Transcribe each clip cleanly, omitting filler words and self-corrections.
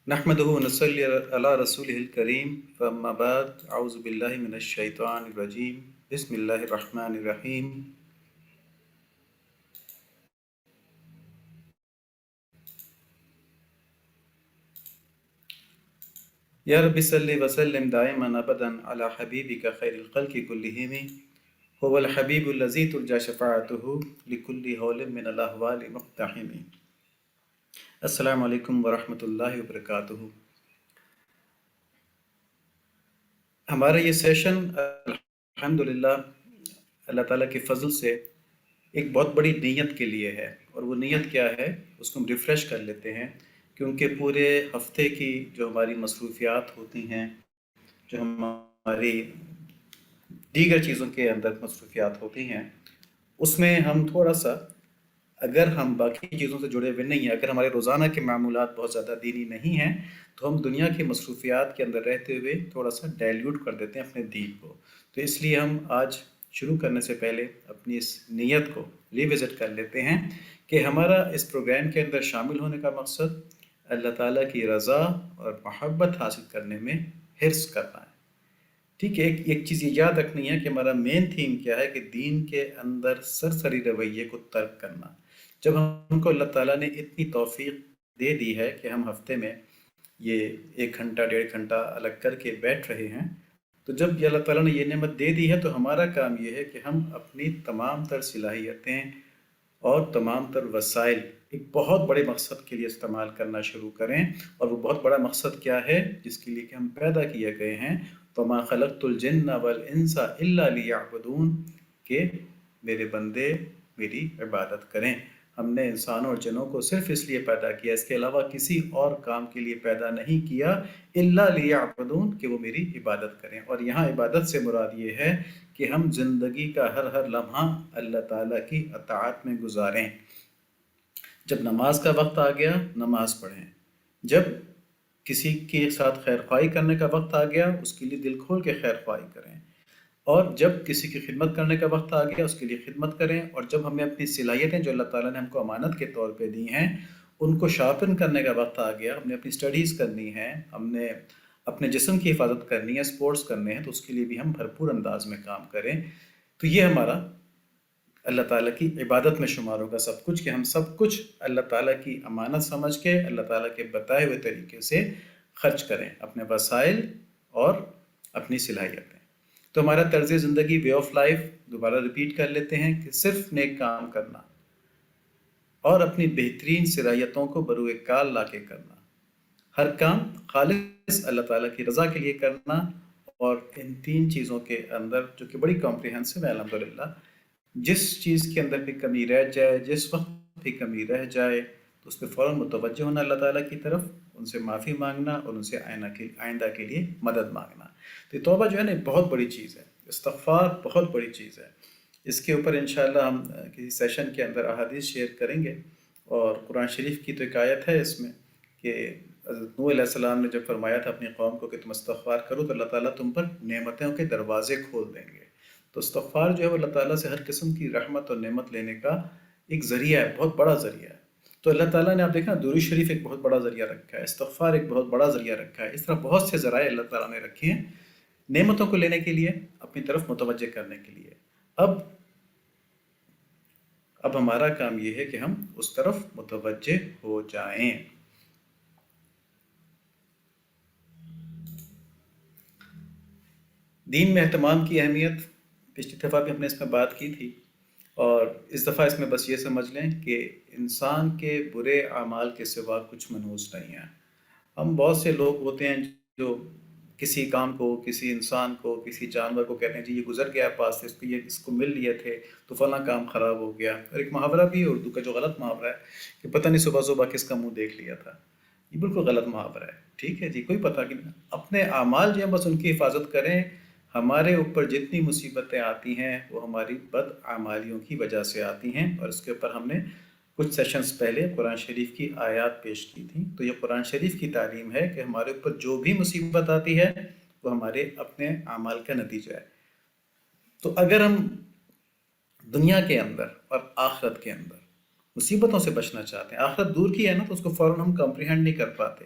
نحمده ونصلي على رسوله الكريم فأما بعد أعوذ بالله من الشيطان الرجيم بسم الله الرحمن الرحيم يا رب صل وسلم دائما أبدا على حبيبك خير الخلق كلهم هو الحبيب الذي ترجى شفاعته لكل هول من الأهوال مقتحم. السلام علیکم ورحمۃ اللہ وبرکاتہ. ہمارا یہ سیشن الحمدللہ اللہ تعالیٰ کے فضل سے ایک بہت بڑی نیت کے لیے ہے، اور وہ نیت کیا ہے اس کو ہم ریفریش کر لیتے ہیں، کیونکہ پورے ہفتے کی جو ہماری مصروفیات ہوتی ہیں، جو ہماری دیگر چیزوں کے اندر مصروفیات ہوتی ہیں، اس میں ہم تھوڑا سا، اگر ہم باقی چیزوں سے جڑے ہوئے نہیں ہیں، اگر ہمارے روزانہ کے معمولات بہت زیادہ دینی نہیں ہیں، تو ہم دنیا کی مصروفیات کے اندر رہتے ہوئے تھوڑا سا ڈائلیوٹ کر دیتے ہیں اپنے دین کو. تو اس لیے ہم آج شروع کرنے سے پہلے اپنی اس نیت کو ریوزٹ کر لیتے ہیں کہ ہمارا اس پروگرام کے اندر شامل ہونے کا مقصد اللہ تعالیٰ کی رضا اور محبت حاصل کرنے میں حرص کرنا ہے. ٹھیک ہے، ایک چیز یہ یاد رکھنی ہے کہ ہمارا مین تھیم کیا ہے کہ دین کے اندر سرسری رویے کو ترک کرنا. جب ہم کو اللہ تعالیٰ نے اتنی توفیق دے دی ہے کہ ہم ہفتے میں یہ 1 گھنٹہ 1.5 گھنٹہ الگ کر کے بیٹھ رہے ہیں، تو جب یہ اللہ تعالیٰ نے یہ نعمت دے دی ہے تو ہمارا کام یہ ہے کہ ہم اپنی تمام تر صلاحیتیں اور تمام تر وسائل ایک بہت بڑے مقصد کے لیے استعمال کرنا شروع کریں. اور وہ بہت بڑا مقصد کیا ہے جس کے لیے کہ ہم پیدا کیے گئے ہیں؟ وَمَا خَلَقْتُ الْجِنَّ وَالْإِنسَ إِلَّا لِيَعْبُدُونَ، کہ میرے بندے میری عبادت کریں. ہم نے انسانوں اور جنوں کو صرف اس لیے پیدا کیا، اس کے علاوہ کسی اور کام کے لیے پیدا نہیں کیا، إِلَّا لِيَعْبُدُونَ، کہ وہ میری عبادت کریں. اور یہاں عبادت سے مراد یہ ہے کہ ہم زندگی کا ہر لمحہ اللہ تعالیٰ کی اطاعت میں گزاریں. جب نماز کا وقت آ گیا نماز پڑھیں، جب کسی کے ساتھ خیر خواہی کرنے کا وقت آ گیا اس کے لیے دل کھول کے خیر خواہی کریں، اور جب کسی کی خدمت کرنے کا وقت آ گیا اس کے لیے خدمت کریں. اور جب ہمیں اپنی صلاحیتیں جو اللہ تعالیٰ نے ہم کو امانت کے طور پہ دی ہیں ان کو شارپن کرنے کا وقت آ گیا، ہم نے اپنی سٹڈیز کرنی ہے، ہم نے اپنے جسم کی حفاظت کرنی ہے، سپورٹس کرنے ہیں، تو اس کے لیے بھی ہم بھرپور انداز میں کام کریں. تو یہ ہمارا اللہ تعالیٰ کی عبادت میں شمار ہوگا سب کچھ، کہ ہم سب کچھ اللہ تعالیٰ کی امانت سمجھ کے اللہ تعالیٰ کے بتائے ہوئے طریقے سے خرچ کریں، اپنے وسائل اور اپنی صلاحیتیں. تو ہمارا طرز زندگی، وے آف لائف، دوبارہ ریپیٹ کر لیتے ہیں کہ صرف نیک کام کرنا اور اپنی بہترین صلاحیتوں کو بروئے کال لا کے کرنا، ہر کام خالص اللہ تعالیٰ کی رضا کے لیے کرنا. اور ان 3 چیزوں کے اندر جو کہ بڑی کمپریہنسو ہے الحمدللہ، جس چیز کے اندر بھی کمی رہ جائے، جس وقت بھی کمی رہ جائے، تو اس پہ فوراً متوجہ ہونا اللہ تعالیٰ کی طرف، ان سے معافی مانگنا اور ان سے آئندہ کے لیے مدد مانگنا. تو یہ توبہ جو ہے نا بہت بڑی چیز ہے، استغفار بہت بڑی چیز ہے. اس کے اوپر انشاءاللہ ہم کسی سیشن کے اندر احادیث شیئر کریں گے. اور قرآن شریف کی تو ایک آیت ہے اس میں کہ حضرت نوح علیہ السلام نے جب فرمایا تھا اپنی قوم کو کہ تم استغفار کرو تو اللہ تعالیٰ تم پر نعمتوں کے دروازے کھول دیں گے. تو استغفار جو ہے وہ اللہ تعالیٰ سے ہر قسم کی رحمت اور نعمت لینے کا ایک ذریعہ ہے، بہت بڑا ذریعہ ہے. تو اللہ تعالیٰ نے، آپ دیکھنا، درود شریف ایک بہت بڑا ذریعہ رکھا ہے، استغفار ایک بہت بڑا ذریعہ رکھا ہے. اس طرح بہت سے ذرائع اللہ تعالیٰ نے رکھے ہیں نعمتوں کو لینے کے لیے، اپنی طرف متوجہ کرنے کے لیے. اب ہمارا کام یہ ہے کہ ہم اس طرف متوجہ ہو جائیں. دین میں اہتمام کی اہمیت پچھلی دفعہ بھی ہم نے اس میں بات کی تھی، اور اس دفعہ اس میں بس یہ سمجھ لیں کہ انسان کے برے اعمال کے سوا کچھ منحوس نہیں ہے. ہم بہت سے لوگ ہوتے ہیں جو کسی کام کو، کسی انسان کو، کسی جانور کو کہتے ہیں جی یہ گزر گیا پاس سے، اس کو مل لیے تھے تو فلاں کام خراب ہو گیا. اور ایک محاورہ بھی ہے اردو کا جو غلط محاورہ ہے کہ پتہ نہیں صبح صبح کس کا منہ دیکھ لیا تھا. یہ بالکل غلط محاورہ ہے. ٹھیک ہے جی، کوئی پتہ نہیں، اپنے اعمال جو ہیں بس ان کی حفاظت کریں. ہمارے اوپر جتنی مصیبتیں آتی ہیں وہ ہماری بد اعمالیوں کی وجہ سے آتی ہیں. اور اس کے اوپر ہم نے کچھ سیشنز پہلے قرآن شریف کی آیات پیش کی تھیں. تو یہ قرآن شریف کی تعلیم ہے کہ ہمارے اوپر جو بھی مصیبت آتی ہے وہ ہمارے اپنے اعمال کا نتیجہ ہے. تو اگر ہم دنیا کے اندر اور آخرت کے اندر مصیبتوں سے بچنا چاہتے ہیں، آخرت دور کی ہے نا تو اس کو فوراً ہم کمپریہنڈ نہیں کر پاتے.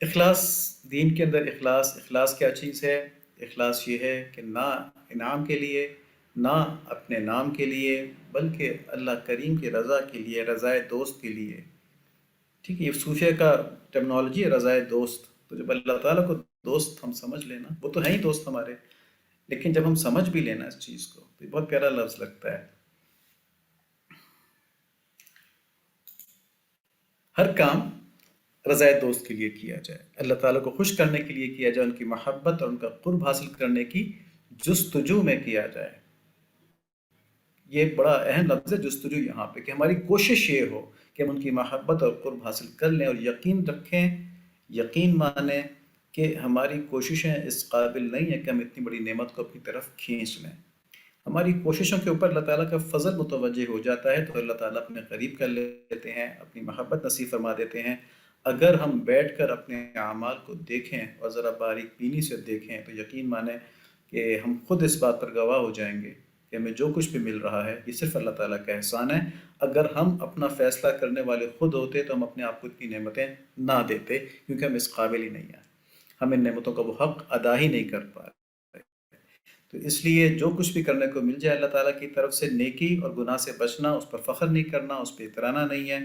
اخلاص، دین کے اندر اخلاص کیا چیز ہے؟ اخلاص یہ ہے کہ نہ انعام کے لیے، نہ اپنے نام کے لیے، بلکہ اللہ کریم کی رضا کے لیے، رضائے دوست کے لیے. ٹھیک ہے، یہ صوفیہ کا ٹرمنالوجی ہے، رضائے دوست. تو جب اللہ تعالیٰ کو دوست ہم سمجھ لینا، وہ تو ہیں ہی دوست ہمارے، لیکن جب ہم سمجھ بھی لینا اس چیز کو تو یہ بہت پیارا لفظ لگتا ہے. ہر کام رضائے دوست کے لیے کیا جائے، اللہ تعالیٰ کو خوش کرنے کے لیے کیا جائے، ان کی محبت اور ان کا قرب حاصل کرنے کی جستجو میں کیا جائے. یہ بڑا اہم لفظ ہے جستجو یہاں پہ، کہ ہماری کوشش یہ ہو کہ ہم ان کی محبت اور قرب حاصل کر لیں، اور یقین رکھیں، یقین مانیں کہ ہماری کوششیں اس قابل نہیں ہیں کہ ہم اتنی بڑی نعمت کو اپنی طرف کھینچ لیں. ہماری کوششوں کے اوپر اللہ تعالیٰ کا فضل متوجہ ہو جاتا ہے تو اللہ تعالیٰ اپنے قریب کر لیتے ہیں، اپنی محبت نصیب فرما دیتے ہیں. اگر ہم بیٹھ کر اپنے اعمال کو دیکھیں اور ذرا باریک بینی سے دیکھیں تو یقین مانیں کہ ہم خود اس بات پر گواہ ہو جائیں گے کہ ہمیں جو کچھ بھی مل رہا ہے یہ صرف اللہ تعالیٰ کا احسان ہے. اگر ہم اپنا فیصلہ کرنے والے خود ہوتے تو ہم اپنے آپ کو اتنی نعمتیں نہ دیتے، کیونکہ ہم اس قابل ہی نہیں ہیں، ہم ان نعمتوں کا وہ حق ادا ہی نہیں کر پا رہے. تو اس لیے جو کچھ بھی کرنے کو مل جائے اللہ تعالیٰ کی طرف سے، نیکی اور گناہ سے بچنا، اس پر فخر نہیں کرنا، اس پہ اترانا نہیں ہے،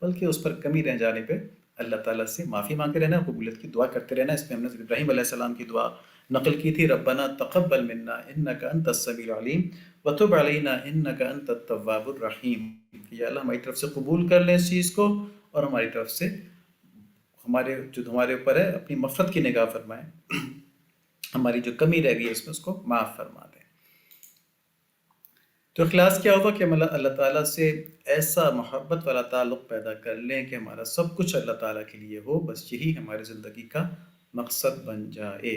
بلکہ اس پر کمی رہ جانے پہ اللہ تعالیٰ سے معافی مانگتے رہنا، قبولیت کی دعا کرتے رہنا. اس میں ہم نے ابراہیم علیہ السلام کی دعا نقل کی تھی، ربنا تقبل منا انک انت السمیع العلیم وتب علینا انک انت التواب الرحیم. یا اللہ ہماری طرف سے قبول کر لیں اس چیز کو، اور ہماری طرف سے ہمارے اوپر ہے اپنی مغفرت کی نگاہ فرمائیں، ہماری جو کمی رہ گئی ہے اس میں اس کو معاف فرما دیں. تو اخلاص کیا ہوگا کہ ہم اللہ تعالیٰ سے ایسا محبت والا تعلق پیدا کر لیں کہ ہمارا سب کچھ اللہ تعالیٰ کے لیے ہو، بس یہی ہماری زندگی کا مقصد بن جائے.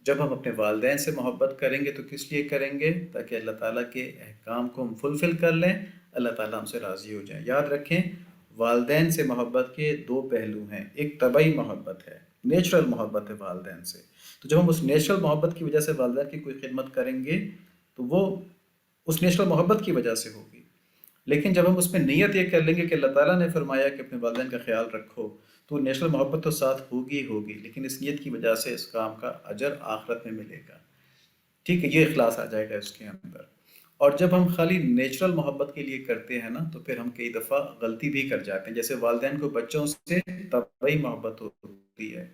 جب ہم اپنے والدین سے محبت کریں گے تو کس لیے کریں گے؟ تاکہ اللہ تعالیٰ کے احکام کو ہم فلفل کر لیں، اللہ تعالیٰ ہم سے راضی ہو جائیں. یاد رکھیں، والدین سے محبت کے دو پہلو ہیں، ایک طبعی محبت ہے، نیچرل محبت ہے والدین سے. تو جب ہم اس نیچرل محبت کی وجہ سے والدین کی کوئی خدمت کریں گے تو وہ اس نیچرل محبت کی وجہ سے ہوگی. لیکن جب ہم اس میں نیت یہ کر لیں گے کہ اللہ تعالیٰ نے فرمایا کہ اپنے والدین کا خیال رکھو، تو نیچرل محبت تو ساتھ ہوگی ہی ہوگی، لیکن اس نیت کی وجہ سے اس کام کا اجر آخرت میں ملے گا. ٹھیک ہے، یہ اخلاص آ جائے گا اس کے اندر. اور جب ہم خالی نیچرل محبت کے لیے کرتے ہیں نا تو پھر ہم کئی دفعہ غلطی بھی کر جاتے ہیں. جیسے والدین کو بچوں سے طبعی محبت ہوتی ہے،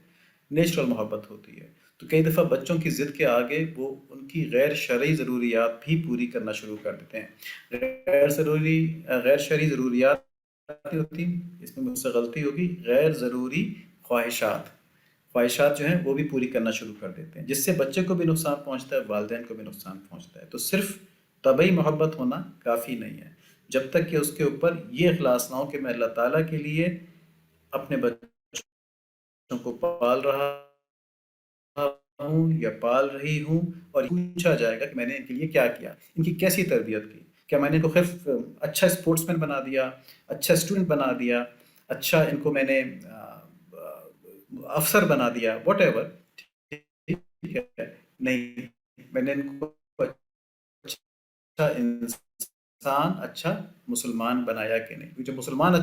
نیچرل محبت ہوتی ہے، تو کئی دفعہ بچوں کی ضد کے آگے وہ ان کی غیر شرعی ضروریات بھی پوری کرنا شروع کر دیتے ہیں. غیر شرعی ضروریات ہوتی ہیں، اس میں مجھ سے غلطی ہوگی، غیر ضروری خواہشات جو ہیں وہ بھی پوری کرنا شروع کر دیتے ہیں، جس سے بچے کو بھی نقصان پہنچتا ہے، والدین کو بھی نقصان پہنچتا ہے. تو صرف طبعی محبت ہونا کافی نہیں ہے، جب تک کہ اس کے اوپر یہ اخلاص نہ ہو کہ میں اللہ تعالیٰ کے لیے اپنے بچوں کو پال رہا ہوں یا پال رہی ہوں، اور پوچھا جائے گا کہ میں نے ان کے لیے کیا کیا، ان کی کیسی تربیت کی، کیا میں نے ان کو صرف اچھا اسپورٹس مین بنا دیا، اچھا اسٹوڈنٹ بنا دیا، اچھا ان کو میں نے افسر بنا دیا، واٹ ایور. ٹھیک ہے، نہیں، میں نے ان کو اچھا انسان، اچھا مسلمان بنایا کہ نہیں. جو مسلمان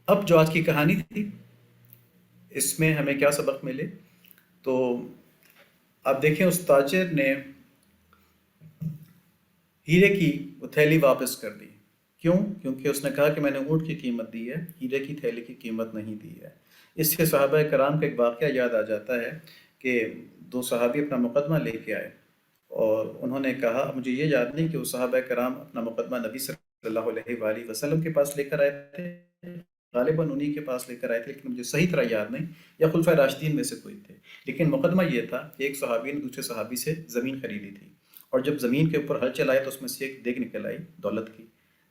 اب جو آج کی کہانی تھی اس میں ہمیں کیا سبق ملے؟ تو آپ دیکھیں، اس تاجر نے ہیرے کی وہ تھیلی واپس کر دی. کیوں؟ کیونکہ اس نے کہا کہ میں نے اونٹ کی قیمت دی ہے، ہیرے کی تھیلی کی قیمت نہیں دی ہے. اس سے صحابہ کرام کا ایک واقعہ یاد آ جاتا ہے کہ دو صحابی اپنا مقدمہ لے کے آئے، اور انہوں نے کہا، مجھے یہ یاد نہیں کہ وہ صحابہ کرام اپنا مقدمہ نبی صلی اللہ علیہ وآلہ وسلم کے پاس لے کر آئے تھے، غالباً انہی کے پاس لے کر آئے تھے، لیکن مجھے صحیح طرح یاد نہیں، یا خلفائے راشدین میں سے کوئی تھے. لیکن مقدمہ یہ تھا کہ ایک صحابی نے دوسرے صحابی سے زمین خریدی تھی، اور جب زمین کے اوپر ہل چلایا تو اس میں سے ایک دیگ نکل آئی دولت کی.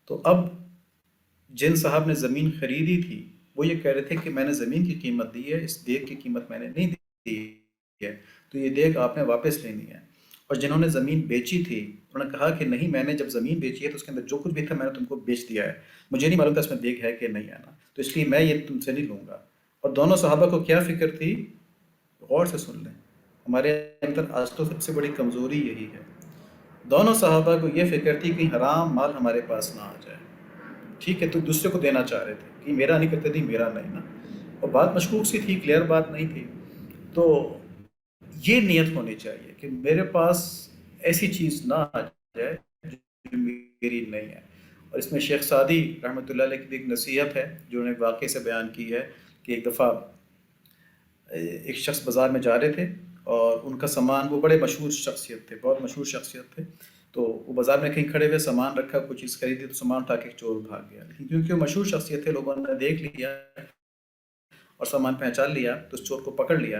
تو اب جن صاحب نے زمین خریدی تھی وہ یہ کہہ رہے تھے کہ میں نے زمین کی قیمت دی ہے، اس دیگ کی قیمت میں نے نہیں دی ہے، تو یہ دیگ آپ نے واپس لینی ہے. اور جنہوں نے زمین بیچی تھی انہوں نے کہا کہ نہیں، میں نے جب زمین بیچی ہے تو اس کے اندر جو کچھ بھی تھا میں نے تم کو بیچ دیا ہے، مجھے نہیں معلوم تھا اس میں دیگ ہے کہ نہیں ہے نا، تو اس لیے میں یہ تم سے نہیں لوں گا. اور دونوں صحابہ کو کیا فکر تھی؟ غور سے سن لیں، ہمارے اندر آج تو سب سے بڑی کمزوری یہی ہے. دونوں صحابہ کو یہ فکر تھی کہ حرام مال ہمارے پاس نہ آ جائے. ٹھیک ہے، تو دوسرے کو دینا چاہ رہے تھے کہ میرا نہیں کرتے تھی، میرا نہیں نا. اور بات مشکوک سی تھی، کلیئر بات نہیں تھی. تو یہ نیت ہونی چاہیے کہ میرے پاس ایسی چیز نہ آ جائے جو میری نہیں ہے. اور اس میں شیخ سعدی رحمۃ اللہ علیہ کی بھی ایک نصیحت ہے جو انہوں نے واقعے سے بیان کی ہے کہ ایک دفعہ ایک شخص بازار میں جا رہے تھے اور ان کا سامان، وہ بڑے مشہور شخصیت تھے، بہت مشہور شخصیت تھے. تو وہ بازار میں کہیں کھڑے ہوئے سامان رکھا، کوئی چیز خریدی، تو سامان اٹھا کے چور بھاگ گیا. لیکن کیونکہ وہ مشہور شخصیت تھے، لوگوں نے دیکھ لیا اور سامان پہچان لیا تو اس چور کو پکڑ لیا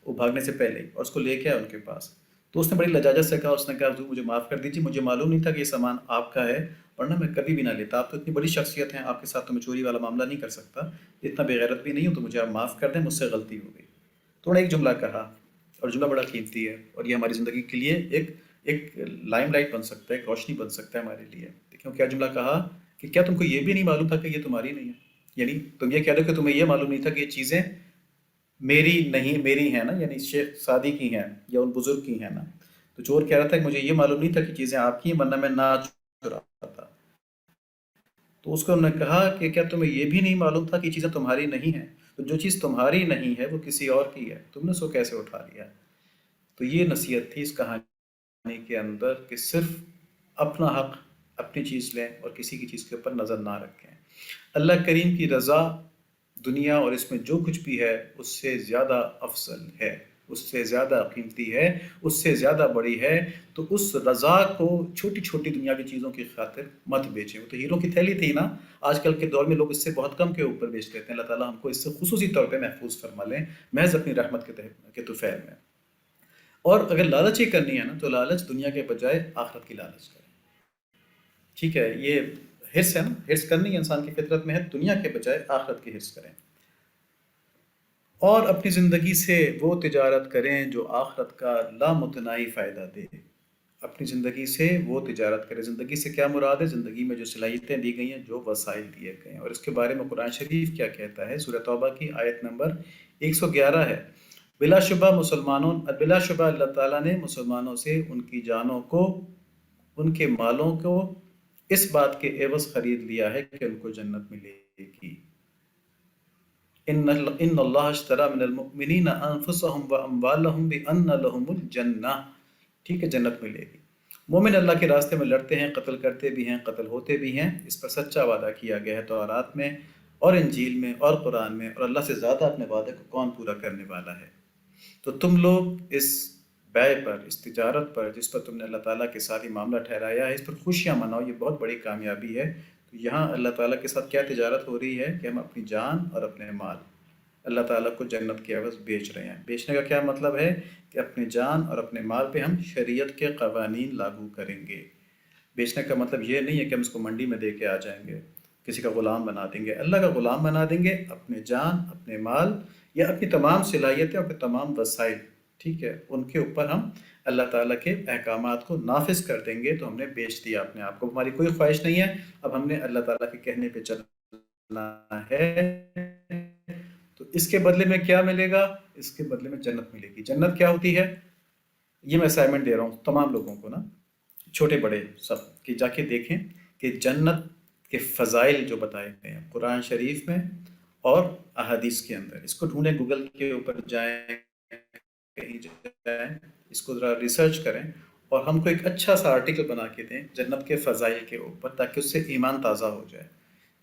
وہ بھاگنے سے پہلے اور اس کو لے کے آیا ان کے پاس. تو اس نے بڑی لجاجت سے کہا، اس نے کہا حضور مجھے معاف کر دیجیے، مجھے معلوم نہیں تھا کہ یہ سامان آپ کا ہے، ورنہ میں کبھی بھی نہ لیتا. آپ تو اتنی بڑی شخصیت ہیں، آپ کے ساتھ تو میں چوری والا معاملہ نہیں کر سکتا، اتنا بے غیرت بھی نہیں ہوں، تو مجھے آپ معاف کر دیں، مجھ سے غلطی ہو گئی. تو انہوں نے ایک جملہ کہا، اور جملہ بڑا قیمتی ہے اور یہ ہماری زندگی کے لیے ایک لائم لائٹ بن سکتا ہے، ایک روشنی بن سکتا ہے ہمارے لیے. دیکھو کیا جملہ کہا کہ کیا تم کو یہ بھی نہیں معلوم تھا کہ یہ تمہاری نہیں ہے؟ یعنی تم یہ کہہ دو کہ تمہیں یہ معلوم نہیں تھا کہ یہ چیزیں میری نہیں، میری ہیں نا، یعنی شیخ سعدی کی ہیں یا ان بزرگ کی ہیں نا. تو چور کہہ رہا تھا کہ مجھے یہ معلوم نہیں تھا کہ چیزیں آپ کی ہیں، ورنہ میں نہ چراتا تھا. تو اس کو انہوں نے کہا کہ کیا تمہیں یہ بھی نہیں معلوم تھا کہ یہ چیزیں تمہاری نہیں ہیں؟ تو جو چیز تمہاری نہیں ہے وہ کسی اور کی ہے، تم نے اس کو کیسے اٹھا لیا؟ تو یہ نصیحت تھی اس کہانی کے اندر کہ صرف اپنا حق، اپنی چیز لیں اور کسی کی چیز کے اوپر نظر نہ رکھیں. اللہ کریم کی رضا دنیا اور اس میں جو کچھ بھی ہے اس سے زیادہ افضل ہے، اس سے زیادہ قیمتی ہے، اس سے زیادہ بڑی ہے. تو اس رضا کو چھوٹی چھوٹی دنیا کی چیزوں کی خاطر مت بیچیں. وہ تو ہیروں کی تھیلی تھی نا، آج کل کے دور میں لوگ اس سے بہت کم کے اوپر بیچ لیتے ہیں. اللہ تعالیٰ ہم کو اس سے خصوصی طور پہ محفوظ فرما لیں محض اپنی رحمت کے طفیل میں. اور اگر لالچ ہی کرنی ہے نا تو لالچ دنیا کے بجائے آخرت کی لالچ کریں. ٹھیک ہے، یہ حرص ہے نا، حرص کرنی انسان کی فطرت میں ہے، دنیا کے بجائے آخرت کی حرص کریں. اور اپنی زندگی سے وہ تجارت کریں جو آخرت کا لامتناہی فائدہ دے. اپنی زندگی سے وہ تجارت کریں. زندگی سے کیا مراد ہے؟ زندگی میں جو صلاحیتیں دی گئی ہیں، جو وسائل دیے گئے ہیں. اور اس کے بارے میں قرآن شریف کیا کہتا ہے؟ سورہ توبہ کی آیت نمبر 111 ہے. بلا شبہ اللہ تعالیٰ نے مسلمانوں سے ان کی جانوں کو، ان کے مالوں کو اس بات کے عوض خرید لیا ہے کہ ان کو جنت ملے گی. ان اللہ اشترى من المؤمنین انفسهم واموالهم بان لهم الجنہ. ٹھیک ہے، جنت ملے گی. مومن اللہ کے راستے میں لڑتے ہیں، قتل کرتے بھی ہیں، قتل ہوتے بھی ہیں. اس پر سچا وعدہ کیا گیا ہے تورات میں اور انجیل میں اور قرآن میں، اور اللہ سے زیادہ اپنے وعدے کو کون پورا کرنے والا ہے؟ تو تم لوگ اس بیع پر، اس تجارت پر جس پر تم نے اللہ تعالیٰ کے ساتھ ہی معاملہ ٹھہرایا ہے، اس پر خوشیاں مناؤ. یہ بہت بڑی کامیابی ہے. تو یہاں اللہ تعالیٰ کے ساتھ کیا تجارت ہو رہی ہے کہ ہم اپنی جان اور اپنے مال اللہ تعالیٰ کو جنت کے عوض بیچ رہے ہیں. بیچنے کا کیا مطلب ہے؟ کہ اپنی جان اور اپنے مال پہ ہم شریعت کے قوانین لاگو کریں گے. بیچنے کا مطلب یہ نہیں ہے کہ ہم اس کو منڈی میں دے کے آ جائیں گے، کسی کا غلام بنا دیں گے. اللہ کا غلام بنا دیں گے. اپنے جان، اپنے مال یا اپنی تمام صلاحیتیں، اپنے تمام وسائل، ٹھیک ہے، ان کے اوپر ہم اللہ تعالیٰ کے احکامات کو نافذ کر دیں گے. تو ہم نے بیچ دیا اپنے آپ کو. ہماری کوئی خواہش نہیں ہے، اب ہم نے اللہ تعالیٰ کے کہنے پہ چلنا ہے. تو اس کے بدلے میں کیا ملے گا؟ اس کے بدلے میں جنت ملے گی. جنت کیا ہوتی ہے؟ یہ میں اسائنمنٹ دے رہا ہوں تمام لوگوں کو نا، چھوٹے بڑے سب، کہ جا کے دیکھیں کہ جنت کے فضائل جو بتائے گئے ہیں قرآن شریف میں اور احادیث کے اندر. اس کو ڈھونڈیں، گوگل کے اوپر جائیں، کہیں جائیں، اس کو ذرا ریسرچ کریں اور ہم کو ایک اچھا سا آرٹیکل بنا کے دیں جنت کے فضائل کے اوپر، تاکہ اس سے ایمان تازہ ہو جائے.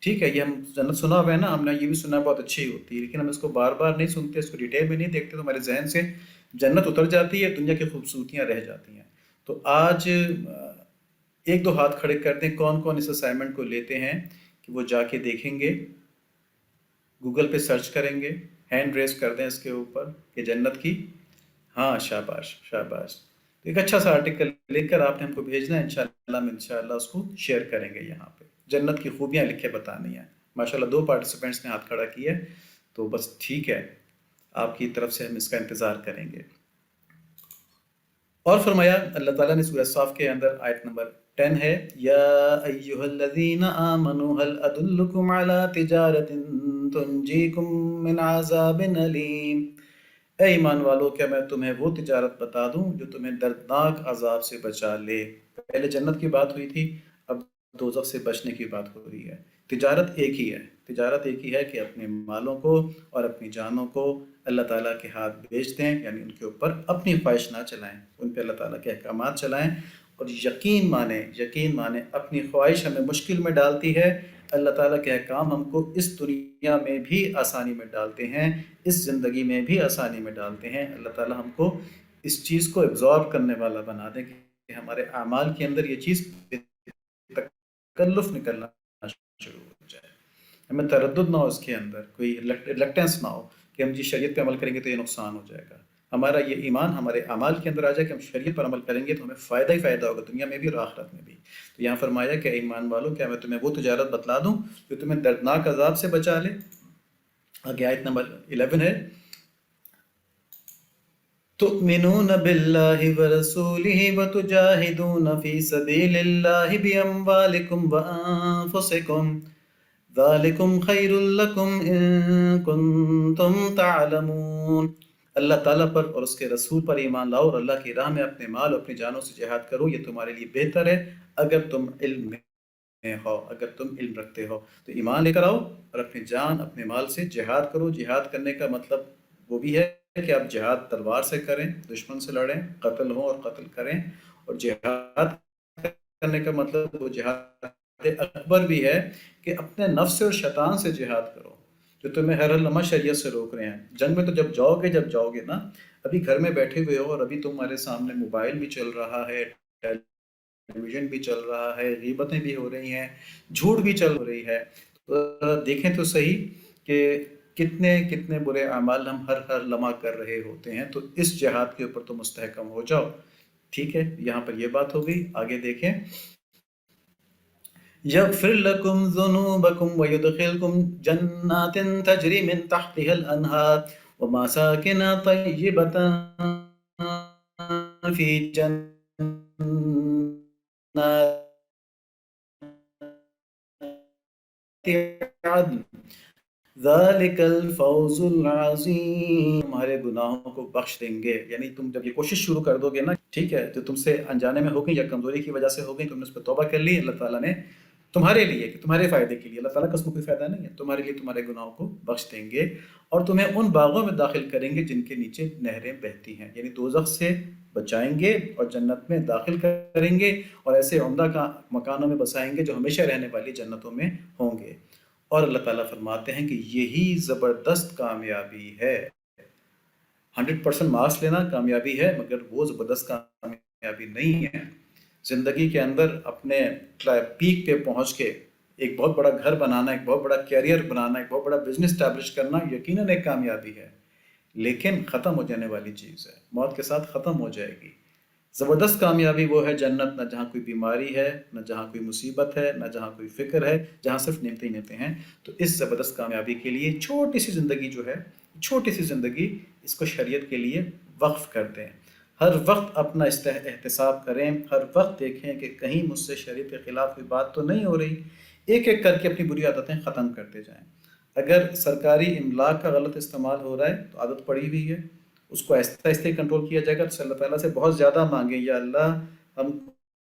ٹھیک ہے، یہ ہم جنت سنا ہوا ہے نا، ہم نے یہ بھی سنا بہت اچھی ہوتی ہے، لیکن ہم اس کو بار بار نہیں سنتے، اس کو ڈیٹیل میں نہیں دیکھتے، تو ہمارے ذہن سے جنت اتر جاتی ہے، دنیا کی خوبصورتیاں رہ جاتی ہیں. تو آج ایک دو ہاتھ کھڑے کر دیں کون کون اس اسائنمنٹ کو لیتے ہیں کہ وہ جا کے دیکھیں گے، گوگل پہ سرچ کریں گے، ہینڈ ریز کر دیں اس کے اوپر کہ جنت کی. ہاں، شاباش شاباش. تو ایک اچھا سا آرٹیکل لکھ کر آپ نے ہم کو بھیجنا ہے، انشاءاللہ ہم انشاءاللہ اس کو شیئر کریں گے. یہاں پہ جنت کی خوبیاں لکھے بتانی ہیں. ماشاءاللہ 2 پارٹیسپینٹس نے ہاتھ کھڑا کیا ہے، تو بس ٹھیک ہے، آپ کی طرف سے ہم اس کا انتظار کریں گے. اور فرمایا اللہ تعالیٰ نے سورہ صاف کے اندر آیت نمبر 10 ہے، یا ایہا الذین آمنوا هل ادلکم علی تجارت تنجیکم من عذاب علیم. اے ایمان والو، کیا میں تمہیں وہ تجارت بتا دوں جو تمہیں دردناک عذاب سے بچا لے؟ پہلے جنت کی بات ہوئی تھی، اب دوزخ سے بچنے کی بات ہو رہی ہے. تجارت ایک ہی ہے، تجارت ایک ہی ہے کہ اپنے مالوں کو اور اپنی جانوں کو اللہ تعالیٰ کے ہاتھ بیچ دیں، یعنی ان کے اوپر اپنی خواہش نہ چلائیں، ان پہ اللہ تعالیٰ کے احکامات چلائیں، اور یقین مانیں اپنی خواہش ہمیں مشکل میں ڈالتی ہے، اللہ تعالیٰ کے احکام ہم کو اس دنیا میں بھی آسانی میں ڈالتے ہیں، اس زندگی میں بھی آسانی میں ڈالتے ہیں۔ اللہ تعالیٰ ہم کو اس چیز کو ایبزارب کرنے والا بنا دیں کہ ہمارے اعمال کے اندر یہ چیز تکلف نکلنا شروع ہو جائے، ہمیں تردد نہ ہو، اس کے اندر کوئی ریلکٹنس نہ ہو کہ ہم جی شریعت پہ عمل کریں گے تو یہ نقصان ہو جائے گا۔ ہمارا یہ ایمان ہمارے اعمال کے اندر آ جائے کہ ہم شریعت پر عمل کریں گے تو ہمیں فائدہ ہی فائدہ ہوگا، دنیا میں بھی اور آخرت میں بھی۔ تو یہاں فرمایا کہ ایمان والوں، کیا میں تمہیں وہ تجارت بتلا دوں جو تمہیں دردناک عذاب سے بچا لے؟ آگے آیت نمبر 11 ہے، تؤمنون باللہ ورسولہ وتجاہدون فی سبیل اللہ باموالکم وانفسکم ذالکم خیر لکم ان کنتم تعلمون۔ اللہ تعالیٰ پر اور اس کے رسول پر ایمان لاؤ اور اللہ کی راہ میں اپنے مال اور اپنی جانوں سے جہاد کرو، یہ تمہارے لیے بہتر ہے اگر تم علم میں ہو، اگر تم علم رکھتے ہو۔ تو ایمان لے کر آؤ اور اپنی جان اپنے مال سے جہاد کرو۔ جہاد کرنے کا مطلب وہ بھی ہے کہ آپ جہاد تلوار سے کریں، دشمن سے لڑیں، قتل ہوں اور قتل کریں، اور جہاد کرنے کا مطلب وہ جہاد اکبر بھی ہے کہ اپنے نفس اور شیطان سے جہاد کرو جو تمہیں ہر لمحہ شریعت سے روک رہے ہیں۔ جنگ میں تو جب جاؤ گے نا، ابھی گھر میں بیٹھے ہوئے ہو اور ابھی تمہارے سامنے موبائل بھی چل رہا ہے، ٹیلی ویژن بھی چل رہا ہے، غیبتیں بھی ہو رہی ہیں، جھوٹ بھی چل رہی ہے، تو دیکھیں تو صحیح کہ کتنے برے اعمال ہم ہر لمحہ کر رہے ہوتے ہیں۔ تو اس جہاد کے اوپر تو مستحکم ہو جاؤ، ٹھیک ہے؟ یہاں پر یہ بات ہو گئی۔ آگے دیکھیں، یغفر لکم ذنوبکم ویدخلکم جنات تجری من تحتها الانہار ومساکن طیبۃ فی جنات عدن ذالک الفوز العظیم۔ تمہارے گناہوں کو بخش دیں گے، یعنی تم جب یہ کوشش شروع کر دو گے نا، ٹھیک ہے، جو تم سے انجانے میں ہو گئی یا کمزوری کی وجہ سے ہو گئی، تم نے اس پہ توبہ کر لی، اللہ تعالیٰ نے تمہارے لیے، کہ تمہارے فائدے کے لیے، اللہ تعالیٰ کا اس میں کوئی فائدہ نہیں ہے، تمہارے لیے تمہارے گناہوں کو بخش دیں گے اور تمہیں ان باغوں میں داخل کریں گے جن کے نیچے نہریں بہتی ہیں، یعنی دوزخ سے بچائیں گے اور جنت میں داخل کریں گے، اور ایسے عمدہ مکانوں میں بسائیں گے جو ہمیشہ رہنے والی جنتوں میں ہوں گے۔ اور اللہ تعالیٰ فرماتے ہیں کہ یہی زبردست کامیابی ہے۔ 100% مارکس لینا کامیابی ہے، مگر وہ زبردست کامیابی نہیں ہے۔ زندگی کے اندر اپنے پیک پہ پہنچ کے ایک بہت بڑا گھر بنانا، ایک بہت بڑا کیریئر بنانا، ایک بہت بڑا بزنس اسٹیبلش کرنا یقیناً ایک کامیابی ہے، لیکن ختم ہو جانے والی چیز ہے، موت کے ساتھ ختم ہو جائے گی۔ زبردست کامیابی وہ ہے جنت، نہ جہاں کوئی بیماری ہے، نہ جہاں کوئی مصیبت ہے، نہ جہاں کوئی فکر ہے، جہاں صرف نعمتیں نعمتیں ہیں۔ تو اس زبردست کامیابی کے لیے چھوٹی سی زندگی جو ہے، چھوٹی سی زندگی، اس کو شریعت کے لیے وقف کر دیں۔ ہر وقت اپنا احتساب کریں، ہر وقت دیکھیں کہ کہیں مجھ سے شریعت کے خلاف کوئی بات تو نہیں ہو رہی، ایک ایک کر کے اپنی بری عادتیں ختم کرتے جائیں۔ اگر سرکاری املاک کا غلط استعمال ہو رہا ہے تو عادت پڑی ہوئی ہے، اس کو آہستہ آہستہ کنٹرول کیا جائے گا۔ تو اللہ تعالیٰ سے بہت زیادہ مانگیں، یا اللہ ہم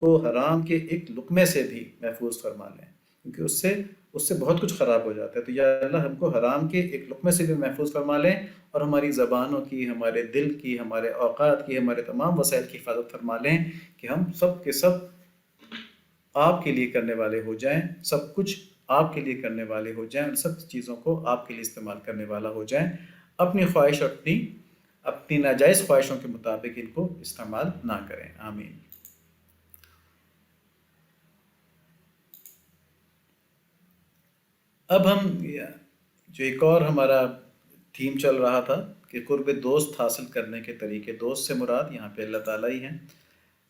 کو حرام کے ایک لقمے سے بھی محفوظ فرما لیں، کیونکہ اس سے بہت کچھ خراب ہو جاتا ہے۔ تو یا اللہ ہم کو حرام کے ایک لقمے سے بھی محفوظ فرما لیں، اور ہماری زبانوں کی، ہمارے دل کی، ہمارے اوقات کی، ہمارے تمام وسائل کی حفاظت فرما لیں کہ ہم سب کے سب آپ کے لیے کرنے والے ہو جائیں، سب کچھ آپ کے لیے کرنے والے ہو جائیں، اور سب چیزوں کو آپ کے لیے استعمال کرنے والا ہو جائیں، اپنی خواہش اور اپنی ناجائز خواہشوں کے مطابق ان کو استعمال نہ کریں۔ آمین۔ اب ہم جو ایک اور ہمارا تھیم چل رہا تھا کہ قرب دوست حاصل کرنے کے طریقے، دوست سے مراد یہاں پہ اللہ تعالیٰ ہی ہیں۔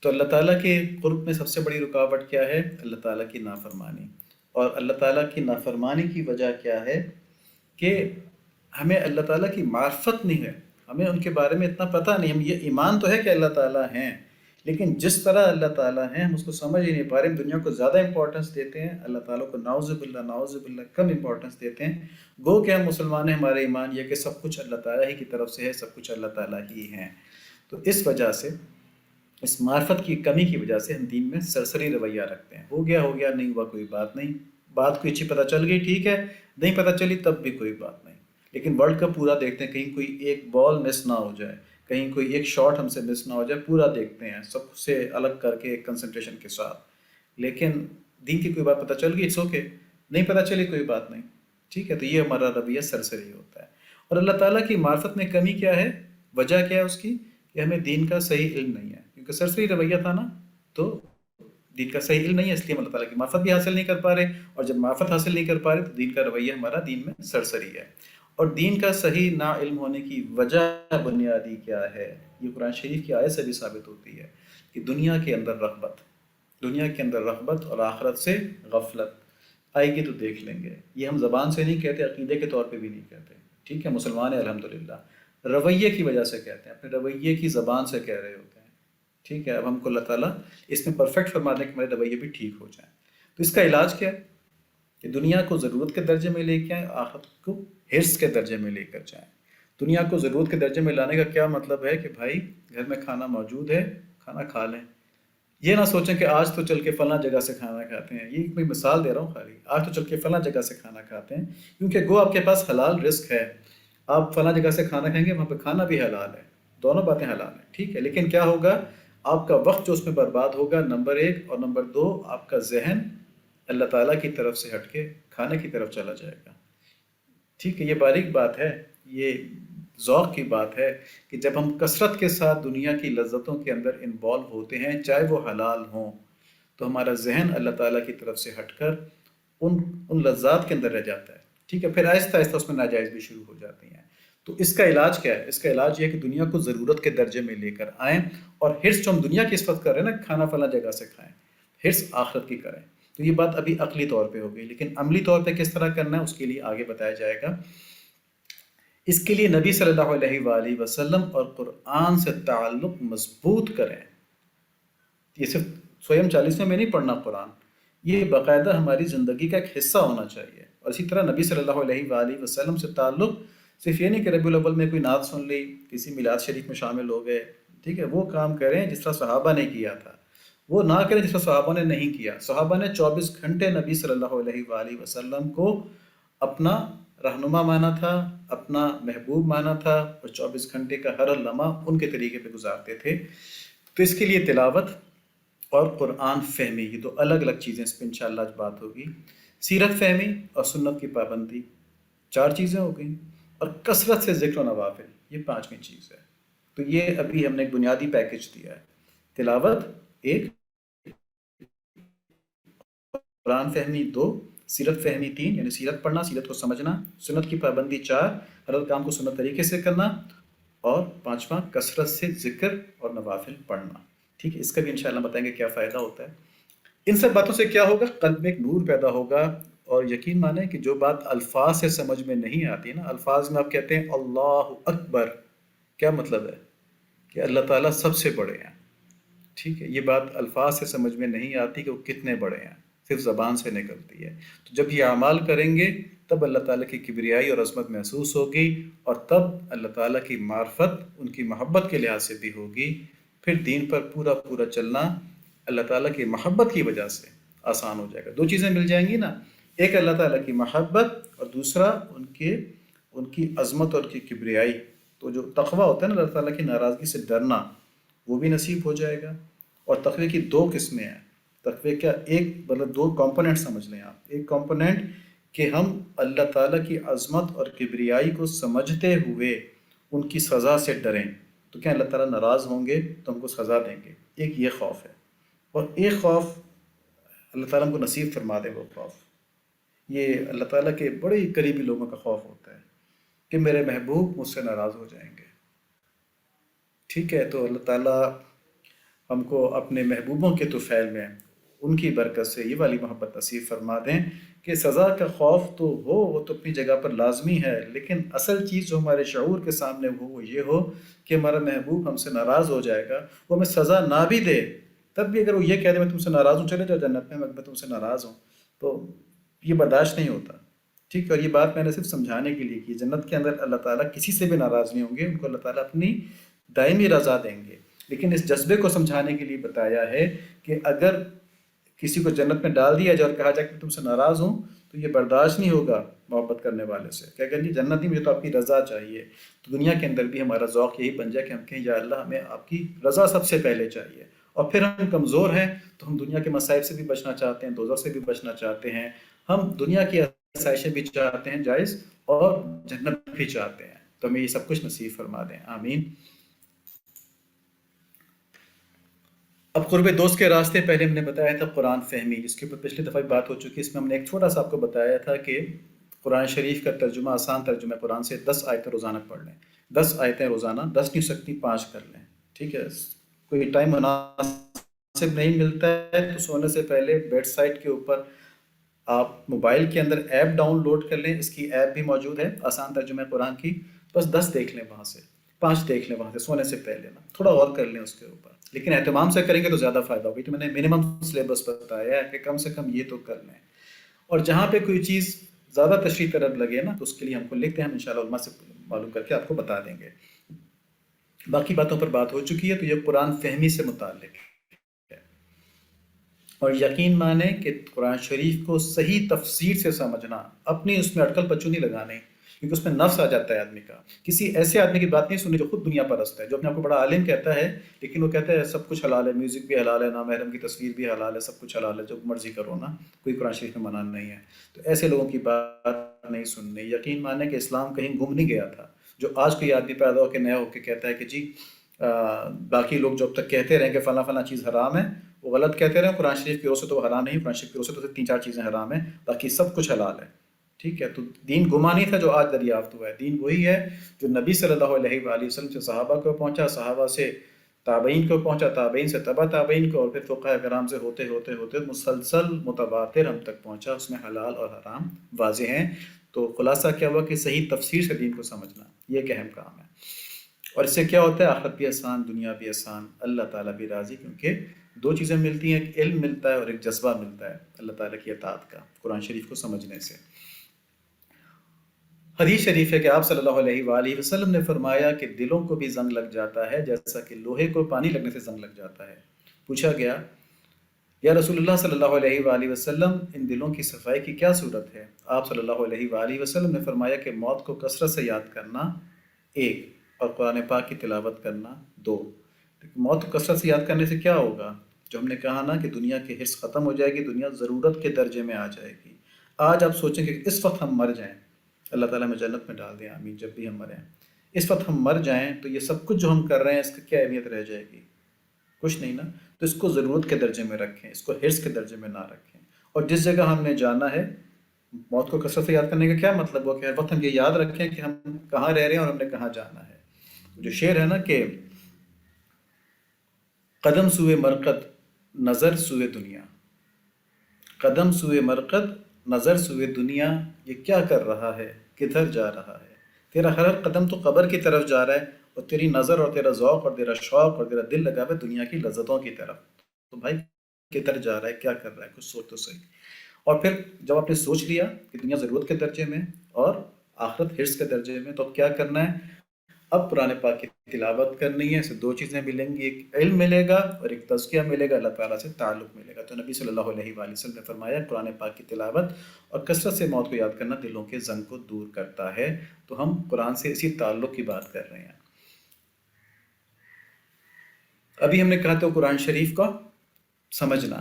تو اللہ تعالیٰ کے قرب میں سب سے بڑی رکاوٹ کیا ہے؟ اللہ تعالیٰ کی نافرمانی۔ اور اللہ تعالیٰ کی نافرمانی کی وجہ کیا ہے؟ کہ ہمیں اللہ تعالیٰ کی معرفت نہیں ہے، ہمیں ان کے بارے میں اتنا پتہ نہیں۔ ہم یہ ایمان تو ہے کہ اللہ تعالیٰ ہیں، لیکن جس طرح اللہ تعالیٰ ہیں ہم اس کو سمجھ ہی نہیں پا رہے۔ ہم دنیا کو زیادہ امپورٹنس دیتے ہیں، اللہ تعالیٰ کو نعوذ باللہ کم امپورٹنس دیتے ہیں۔ گو کہ ہم مسلمان ہیں، ہمارا ایمان یہ کہ سب کچھ اللہ تعالیٰ ہی کی طرف سے ہے، سب کچھ اللہ تعالیٰ ہی ہیں۔ تو اس وجہ سے، اس معرفت کی کمی کی وجہ سے ہم دین میں سرسری رویہ رکھتے ہیں، ہو گیا نہیں ہوا کوئی بات نہیں، بات کوئی اچھی پتہ چل گئی ٹھیک ہے، نہیں پتہ چلی تب بھی کوئی بات نہیں، لیکن ورلڈ کپ پورا دیکھتے ہیں، کہیں کوئی ایک بال مس نہ ہو جائے، کہیں کوئی ایک شاٹ ہم سے مس نہ ہو جائے، پورا دیکھتے ہیں سب سے الگ کر کے ایک کنسنٹریشن کے ساتھ. لیکن دین کی کوئی بات پتہ چل گئی، اٹس اوکے، نہیں پتہ چلی کوئی بات نہیں. ٹھیک ہے، تو یہ ہمارا رویہ سرسری ہوتا ہے. اور اللہ تعالیٰ کی معرفت میں کمی کیا ہے، وجہ کیا ہے اس کی، کہ ہمیں دین کا صحیح علم نہیں ہے. کیونکہ سرسری رویہ تھا نا، تو دین کا صحیح علم نہیں ہے، اس لیے ہم اللہ تعالیٰ کی معرفت بھی حاصل نہیں کر پا رہے. اور جب معرفت حاصل نہیں کر پا رہے تو دین کا رویہ ہمارا دین میں سرسری ہے. اور دین کا صحیح نا علم ہونے کی وجہ بنیادی کیا ہے، یہ قرآن شریف کی آیت سے بھی ثابت ہوتی ہے کہ دنیا کے اندر رغبت اور آخرت سے غفلت آئے گی تو دیکھ لیں گے. یہ ہم زبان سے نہیں کہتے، عقیدے کے طور پہ بھی نہیں کہتے. ٹھیک ہے، مسلمان ہیں الحمدللہ، رویے کی وجہ سے کہتے ہیں، اپنے رویے کی زبان سے کہہ رہے ہوتے ہیں. ٹھیک ہے، اب ہم کو اللہ تعالیٰ اس میں پرفیکٹ فرما دیں کہ ہمارے رویے بھی ٹھیک ہو جائیں. تو اس کا علاج کیا ہے کہ دنیا کو ضرورت کے درجے میں لے کے آئیں، آخرت کو حرص کے درجے میں لے کر جائیں. دنیا کو ضرورت کے درجے میں لانے کا کیا مطلب ہے کہ بھائی گھر میں کھانا موجود ہے، کھانا کھا لیں. یہ نہ سوچیں کہ آج تو چل کے فلاں جگہ سے کھانا کھاتے ہیں. یہ کوئی مثال دے رہا ہوں خالی، آج تو چل کے فلاں جگہ سے کھانا کھاتے ہیں، کیونکہ گو آپ کے پاس حلال رزق ہے. آپ فلاں جگہ سے کھانا کھائیں گے، وہاں پہ کھانا بھی حلال ہے، دونوں باتیں حلال ہیں. ٹھیک ہے، لیکن کیا ہوگا، آپ کا وقت جو اس میں برباد ہوگا نمبر ایک، اور نمبر دو آپ کا ذہن اللہ تعالیٰ کی طرف سے ہٹ کے کھانے کی طرف چلا جائے گا. ٹھیک ہے، یہ باریک بات ہے، یہ ذوق کی بات ہے کہ جب ہم کثرت کے ساتھ دنیا کی لذتوں کے اندر انوالو ہوتے ہیں، چاہے وہ حلال ہوں، تو ہمارا ذہن اللہ تعالیٰ کی طرف سے ہٹ کر ان لذات کے اندر رہ جاتا ہے. ٹھیک ہے، پھر آہستہ آہستہ اس میں ناجائز بھی شروع ہو جاتی ہیں. تو اس کا علاج کیا ہے؟ اس کا علاج یہ ہے کہ دنیا کو ضرورت کے درجے میں لے کر آئیں، اور حرص جو ہم دنیا کی اس وقت کر رہے ہیں نا، کھانا فلاں جگہ سے کھائیں، حرص آخرت کی کریں. تو یہ بات ابھی عقلی طور پہ ہو گئی، لیکن عملی طور پہ کس طرح کرنا ہے اس کے لیے آگے بتایا جائے گا. اس کے لیے نبی صلی اللہ علیہ وآلہ وسلم اور قرآن سے تعلق مضبوط کریں. یہ صرف سویم 40ویں میں نہیں پڑھنا قرآن، یہ باقاعدہ ہماری زندگی کا ایک حصہ ہونا چاہیے. اور اسی طرح نبی صلی اللہ علیہ وآلہ وسلم سے تعلق صرف یہ نہیں کہ ربیع الاول میں کوئی نعت سن لی، کسی میلاد شریف میں شامل ہو گئے. ٹھیک ہے، وہ کام کریں جس طرح صحابہ نے کیا تھا، وہ نہ کریں جس طرح صحابہ نے نہیں کیا. صحابہ نے 24 گھنٹے نبی صلی اللہ علیہ وآلہ وسلم کو اپنا رہنما مانا تھا، اپنا محبوب مانا تھا، اور 24 گھنٹے کا ہر لمحہ ان کے طریقے پہ گزارتے تھے. تو اس کے لیے تلاوت اور قرآن فہمی، یہ دو الگ الگ چیزیں، اس پہ انشاءاللہ آج بات ہوگی. سیرت فہمی اور سنت کی پابندی، 4 چیزیں ہو گئیں، اور کثرت سے ذکر و نوافل، یہ 5ویں چیز ہے. تو یہ ابھی ہم نے ایک بنیادی پیکج دیا ہے. تلاوت 1، قرآن فہمی 2، سیرت فہمی 3، یعنی سیرت پڑھنا، سیرت کو سمجھنا، سنت کی پابندی 4، ہر کام کو سنت طریقے سے کرنا، اور 5واں کثرت سے ذکر اور نوافل پڑھنا. ٹھیک ہے، اس کا بھی انشاءاللہ بتائیں گے کیا فائدہ ہوتا ہے. ان سب باتوں سے کیا ہوگا، قلب میں ایک نور پیدا ہوگا. اور یقین مانیں کہ جو بات الفاظ سے سمجھ میں نہیں آتی نا، الفاظ میں آپ کہتے ہیں اللہ اکبر، کیا مطلب ہے کہ اللہ تعالیٰ سب سے بڑے ہیں. ٹھیک ہے، یہ بات الفاظ سے سمجھ میں نہیں آتی کہ وہ کتنے بڑے ہیں، صرف زبان سے نکلتی ہے. تو جب یہ اعمال کریں گے تب اللہ تعالیٰ کی کبریائی اور عظمت محسوس ہوگی، اور تب اللہ تعالیٰ کی معرفت ان کی محبت کے لحاظ سے بھی ہوگی. پھر دین پر پورا پورا چلنا اللہ تعالیٰ کی محبت کی وجہ سے آسان ہو جائے گا. 2 چیزیں مل جائیں گی نا، ایک اللہ تعالیٰ کی محبت، اور دوسرا ان کی عظمت اور کی کبریائی. تو جو تقوی ہوتا ہے نا، اللہ تعالیٰ کی ناراضگی سے ڈرنا، وہ بھی نصیب ہو جائے گا. اور تقوی کی 2 قسمیں ہیں. تقوی کیا، ایک مطلب 2 کمپوننٹ سمجھ لیں آپ. ایک کمپوننٹ کہ ہم اللہ تعالیٰ کی عظمت اور کبریائی کو سمجھتے ہوئے ان کی سزا سے ڈریں. تو کیا اللہ تعالیٰ ناراض ہوں گے تو ہم کو سزا دیں گے، ایک یہ خوف ہے. اور ایک خوف اللہ تعالیٰ ہم کو نصیب فرما دے، وہ خوف، یہ اللہ تعالیٰ کے بڑے ہی قریبی لوگوں کا خوف ہوتا ہے کہ میرے محبوب مجھ سے ناراض ہو جائیں گے. ٹھیک ہے، تو اللہ تعالیٰ ہم کو اپنے محبوبوں کے طفیل میں ان کی برکت سے یہ والی محبت نصیب فرما دیں کہ سزا کا خوف تو ہو، وہ تو اپنی جگہ پر لازمی ہے، لیکن اصل چیز جو ہمارے شعور کے سامنے ہو وہ یہ ہو کہ ہمارا محبوب ہم سے ناراض ہو جائے گا، وہ ہمیں سزا نہ بھی دے تب بھی اگر وہ یہ کہہ دے میں تم سے ناراض ہوں، چلے جاؤ جنت میں تم سے ناراض ہوں، تو یہ برداشت نہیں ہوتا. ٹھیک ہے، اور یہ بات میں نے صرف سمجھانے کے لیے کی. جنت کے اندر اللہ تعالیٰ کسی سے بھی ناراض نہیں ہوں گے، ان کو اللہ تعالیٰ اپنی دائمی رضا دیں گے. لیکن اس جذبے کو سمجھانے کے لیے بتایا ہے کہ اگر کسی کو جنت میں ڈال دیا جائے اور کہا جائے کہ تم سے ناراض ہوں، تو یہ برداشت نہیں ہوگا محبت کرنے والے سے، کہ اگر جی جنت نہیں، مجھے تو آپ کی رضا چاہیے، تو دنیا کے اندر بھی ہمارا ذوق یہی بن جائے کہ ہم کہیں یا اللہ ہمیں آپ کی رضا سب سے پہلے چاہیے، اور پھر ہم کمزور ہیں تو ہم دنیا کے مصائب سے بھی بچنا چاہتے ہیں، دوزخ سے بھی بچنا چاہتے ہیں، ہم دنیا کی آسائشیں بھی چاہتے ہیں جائز، اور جنت بھی چاہتے ہیں، تو ہمیں یہ سب کچھ نصیب فرما دیں، آمین۔ اب قرب دوست کے راستے پہلے ہم نے بتایا تھا قرآن فہمی، جس کے اوپر پچھلی دفعہ بات ہو چکی ہے، اس میں ہم نے ایک چھوٹا سا آپ کو بتایا تھا کہ قرآن شریف کا ترجمہ، آسان ترجمہ قرآن سے 10 آیتیں روزانہ پڑھ لیں، 10 آیتیں روزانہ، 10 نہیں سکتی 5 کر لیں، ٹھیک ہے؟ کوئی ٹائم مناسب نہیں ملتا ہے تو سونے سے پہلے بیڈ سائٹ کے اوپر آپ موبائل کے اندر ایپ ڈاؤن لوڈ کر لیں، اس کی ایپ بھی موجود ہے آسان ترجمہ قرآن کی، بس 10 دیکھ لیں وہاں سے، 5 دیکھ لیں وہاں سے سونے سے پہلے، نا تھوڑا غور کر لیں اس کے اوپر، لیکن اہتمام سے کریں گے تو زیادہ فائدہ ہوگی، تو میں نے منیمم سلیبس بتایا ہے کہ کم سے کم یہ تو کر لیں، اور جہاں پہ کوئی چیز زیادہ تشریح طلب لگے نا تو اس کے لیے ہم کو لکھتے ہیں، ہم انشاءاللہ علماء سے معلوم کر کے آپ کو بتا دیں گے۔ باقی باتوں پر بات ہو چکی ہے، تو یہ قرآن فہمی سے متعلق ہے، اور یقین مانیں کہ قرآن شریف کو صحیح تفسیر سے سمجھنا، اپنی اس میں اٹکل پچو نہیں لگانے، کیونکہ اس میں نفس آ جاتا ہے آدمی کا، کسی ایسے آدمی کی بات نہیں سننی جو خود دنیا پرست ہے، جو اپنے آپ کو بڑا عالم کہتا ہے، لیکن وہ کہتا ہے سب کچھ حلال ہے، میوزک بھی حلال ہے، نامحرم کی تصویر بھی حلال ہے، سب کچھ حلال ہے، جو مرضی کرو نا، کوئی قرآن شریف میں منع نہیں ہے، تو ایسے لوگوں کی بات نہیں سننی۔ یقین مانیں کہ اسلام کہیں گم نہیں گیا تھا، جو آج کوئی آدمی پیدا ہو کے نیا ہو کے کہتا ہے کہ جی باقی لوگ جب تک کہتے رہیں کہ فلاں فلاں چیز حرام ہے، وہ غلط کہتے رہے، قرآن شریف کی روح سے تو حرام نہیں، قرآن شریف کی روح سے تو 3-4 چیزیں حرام ہیں، باقی سب کچھ حلال ہے، ٹھیک ہے؟ تو دین گما نہیں تھا جو آج دریافت ہوا ہے، دین وہی ہے جو نبی صلی اللہ علیہ وآلہ وسلم سے صحابہ کو پہنچا، صحابہ سے تابعین کو پہنچا، تابعین سے تبع تابعین کو، اور پھر فقہاء کرام سے ہوتے ہوتے ہوتے مسلسل متواتر ہم تک پہنچا، اس میں حلال اور حرام واضح ہیں۔ تو خلاصہ کیا ہوا کہ صحیح تفسیر سے دین کو سمجھنا یہ ایک اہم کام ہے، اور اس سے کیا ہوتا ہے؟ آخرت بھی آسان، دنیا بھی آسان، اللہ تعالیٰ بھی راضی، کیونکہ 2 چیزیں ملتی ہیں، ایک علم ملتا ہے اور ایک جذبہ ملتا ہے اللہ تعالیٰ کی اطاعت کا، قرآن شریف کو سمجھنے سے۔ حدیث شریف ہے کہ آپ صلی اللہ علیہ وآلہ وسلم نے فرمایا کہ دلوں کو بھی زنگ لگ جاتا ہے جیسا کہ لوہے کو پانی لگنے سے زنگ لگ جاتا ہے۔ پوچھا گیا یا رسول اللہ صلی اللہ علیہ وآلہ وسلم، ان دلوں کی صفائی کی کیا صورت ہے؟ آپ صلی اللہ علیہ وآلہ وسلم نے فرمایا کہ موت کو کثرت سے یاد کرنا 1، اور قرآن پاک کی تلاوت کرنا 2۔ موت کو کثرت سے یاد کرنے سے کیا ہوگا؟ جو ہم نے کہا نا کہ دنیا کی حرص ختم ہو جائے گی، دنیا ضرورت کے درجے میں آ جائے گی۔ آج آپ سوچیں کہ اس وقت ہم مر جائیں، اللہ تعالیٰ ہمیں جنت میں ڈال دیں، آمین، جب بھی ہم مریں، اس وقت ہم مر جائیں تو یہ سب کچھ جو ہم کر رہے ہیں اس کی کیا اہمیت رہ جائے گی؟ کچھ نہیں نا، تو اس کو ضرورت کے درجے میں رکھیں، اس کو حرص کے درجے میں نہ رکھیں، اور جس جگہ ہم نے جانا ہے، موت کو کثرت سے یاد کرنے کا کیا مطلب ہوا کہ ہر وقت ہم یہ یاد رکھیں کہ ہم کہاں رہ رہے ہیں اور ہم نے کہاں جانا ہے۔ جو شعر ہے نا کہ قدم سوئے مرقد نظر سوئے دنیا، قدم سوئے مرقد نظر سوئے دنیا، یہ کیا کر رہا ہے، کدھر جا رہا ہے؟ تیرا ہر قدم تو قبر کی طرف جا رہا ہے، اور تیری نظر اور تیرا ذوق اور تیرا شوق اور تیرا دل لگا ہوا ہے دنیا کی لذتوں کی طرف، تو بھائی کدھر جا رہا ہے، کیا کر رہا ہے، کچھ سوچ تو صحیح۔ اور پھر جب آپ نے سوچ لیا کہ دنیا ضرورت کے درجے میں اور آخرت حرص کے درجے میں، تو اب کیا کرنا ہے؟ اب قرآن پاک کی تلاوت کرنی ہے، اس سے 2 چیزیں ملیں گی، ایک علم ملے گا اور ایک تزکیہ ملے گا، اللہ تعالیٰ سے تعلق ملے گا۔ تو نبی صلی اللہ علیہ وآلہ وسلم نے فرمایا قرآن پاک کی تلاوت اور کثرت سے موت کو یاد کرنا دلوں کے زنگ کو دور کرتا ہے، تو ہم قرآن سے اسی تعلق کی بات کر رہے ہیں۔ ابھی ہم نے کہا تو قرآن شریف کا سمجھنا،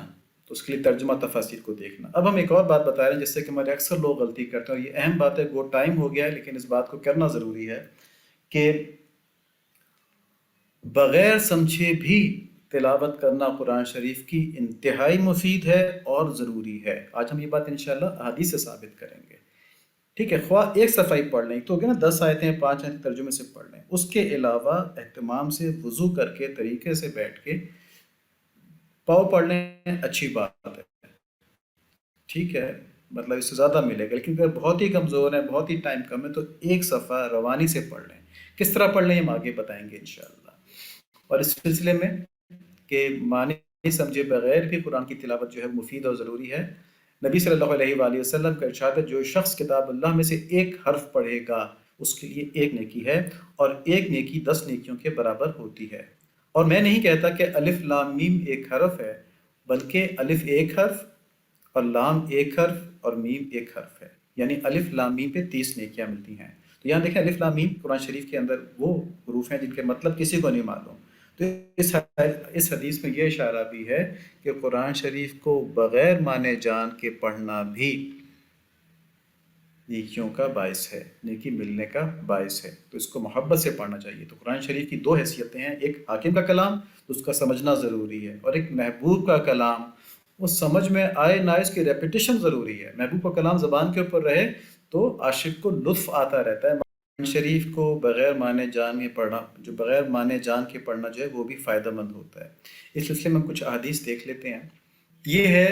تو اس کے لیے ترجمہ تفاسیر کو دیکھنا۔ اب ہم ایک اور بات بتا رہے ہیں جس سے کہ ہمارے اکثر لوگ غلطی کرتے ہیں، اور یہ اہم بات ہے، وہ ٹائم ہو گیا ہے لیکن اس بات کو کرنا ضروری ہے کہ بغیر سمجھے بھی تلاوت کرنا قرآن شریف کی انتہائی مفید ہے اور ضروری ہے۔ آج ہم یہ بات انشاءاللہ احادیث سے ثابت کریں گے، ٹھیک ہے؟ خواہ ایک صفحہ ہی پڑھ لیں تو ہوگا نا، 10 آیتیں 5 آیتیں ترجمے سے پڑھ لیں، اس کے علاوہ اہتمام سے وضو کر کے طریقے سے بیٹھ کے پاؤ پڑھ لیں، اچھی بات ہے، ٹھیک ہے؟ مطلب اس سے زیادہ ملے گا، لیکن اگر بہت ہی کمزور ہیں، بہت ہی ٹائم کم ہے، تو ایک صفحہ روانی سے پڑھ لیں۔ کس طرح پڑھ لیں ہم آگے بتائیں گے انشاءاللہ۔ اور اس سلسلے میں کہ معنی سمجھے بغیر بھی قرآن کی تلاوت جو ہے مفید اور ضروری ہے، نبی صلی اللہ علیہ وآلہ وسلم کا ارشاد ہے جو شخص کتاب اللہ میں سے ایک حرف پڑھے گا اس کے لیے 1 نیکی ہے، اور 1 نیکی 10 نیکیوں کے برابر ہوتی ہے۔ اور میں نہیں کہتا کہ الف لام میم ایک حرف ہے، بلکہ الف ایک حرف اور لام ایک حرف اور میم ایک حرف ہے، یعنی الف لام میم پہ 30 نیکیاں ملتی ہیں۔ تو یہاں دیکھیں الف لام میم قرآن شریف کے اندر وہ حروف ہیں جن کے مطلب کسی کو نہیں معلوم۔ تو اس حدیث میں یہ اشارہ بھی ہے کہ قرآن شریف کو بغیر معنی جان کے پڑھنا بھی نیکیوں کا باعث ہے، نیکی ملنے کا باعث ہے، تو اس کو محبت سے پڑھنا چاہیے۔ تو قرآن شریف کی دو حیثیتیں ہیں، ایک حاکم کا کلام تو اس کا سمجھنا ضروری ہے، اور ایک محبوب کا کلام، وہ سمجھ میں آئے نہ اس کی ریپیٹیشن ضروری ہے۔ محبوب کا کلام زبان کے اوپر رہے تو عاشق کو لطف آتا رہتا ہے۔ قرآن شریف کو بغیر معنی جان کے پڑھنا، جو بغیر معنی جان کے پڑھنا جو ہے وہ بھی فائدہ مند ہوتا ہے۔ اس سلسلے میں ہم کچھ احادیث دیکھ لیتے ہیں۔ یہ ہے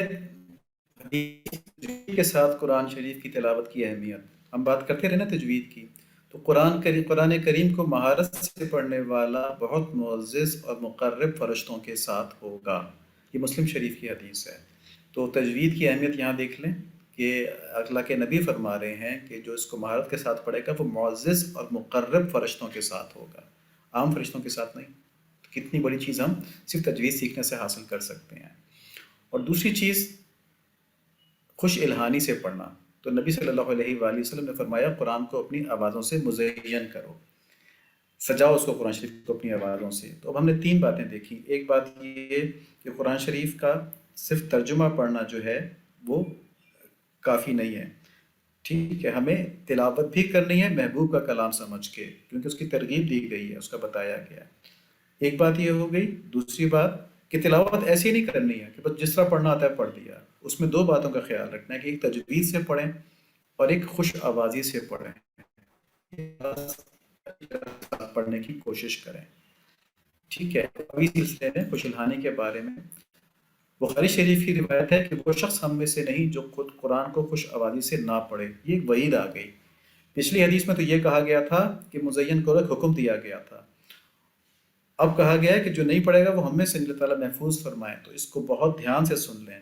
تجوید کے ساتھ قرآن شریف کی تلاوت کی اہمیت۔ ہم بات کرتے رہے نا تجوید کی، تو قرآن کریم کو مہارت سے پڑھنے والا بہت معزز اور مقرب فرشتوں کے ساتھ ہوگا۔ یہ مسلم شریف کی حدیث ہے۔ تو تجوید کی اہمیت یہاں دیکھ لیں کہ اللہ کے نبی فرما رہے ہیں کہ جو اس کو مہارت کے ساتھ پڑھے گا وہ معزز اور مقرب فرشتوں کے ساتھ ہوگا، عام فرشتوں کے ساتھ نہیں۔ کتنی بڑی چیز ہم صرف تجوید سیکھنے سے حاصل کر سکتے ہیں۔ اور دوسری چیز خوش الہانی سے پڑھنا۔ تو نبی صلی اللہ علیہ وآلہ وسلم نے فرمایا قرآن کو اپنی آوازوں سے مزین کرو، سجاؤ اس کو، قرآن شریف کو اپنی آوازوں سے۔ تو اب ہم نے تین باتیں دیکھی۔ ایک بات یہ کہ قرآن شریف کا صرف ترجمہ پڑھنا جو ہے وہ کافی نہیں ہے، ٹھیک ہے، ہمیں تلاوت بھی کرنی ہے محبوب کا کلام سمجھ کے، کیونکہ اس کی ترغیب دی گئی ہے، اس کا بتایا گیا ہے۔ ایک بات یہ ہو گئی۔ دوسری بات کہ تلاوت ایسی نہیں کرنی ہے کہ بس جس طرح پڑھنا آتا ہے پڑھ دیا۔ اس میں دو باتوں کا خیال رکھنا ہے کہ ایک تجوید سے پڑھیں اور ایک خوش آوازی سے پڑھیں، پڑھنے کی کوشش کریں، ٹھیک ہے۔ ابھی سلسلے میں خوش الہانی کے بارے میں بخاری شریف کی روایت ہے کہ وہ شخص ہم میں سے نہیں جو خود قرآن کو خوش آوازی سے نہ پڑھے۔ یہ ایک وعید آ گئی۔ پچھلی حدیث میں تو یہ کہا گیا تھا کہ مزین کرو، ایک حکم دیا گیا تھا، اب کہا گیا ہے کہ جو نہیں پڑھے گا وہ ہم میں سے اللہ تعالیٰ محفوظ فرمائے۔ تو اس کو بہت دھیان سے سن لیں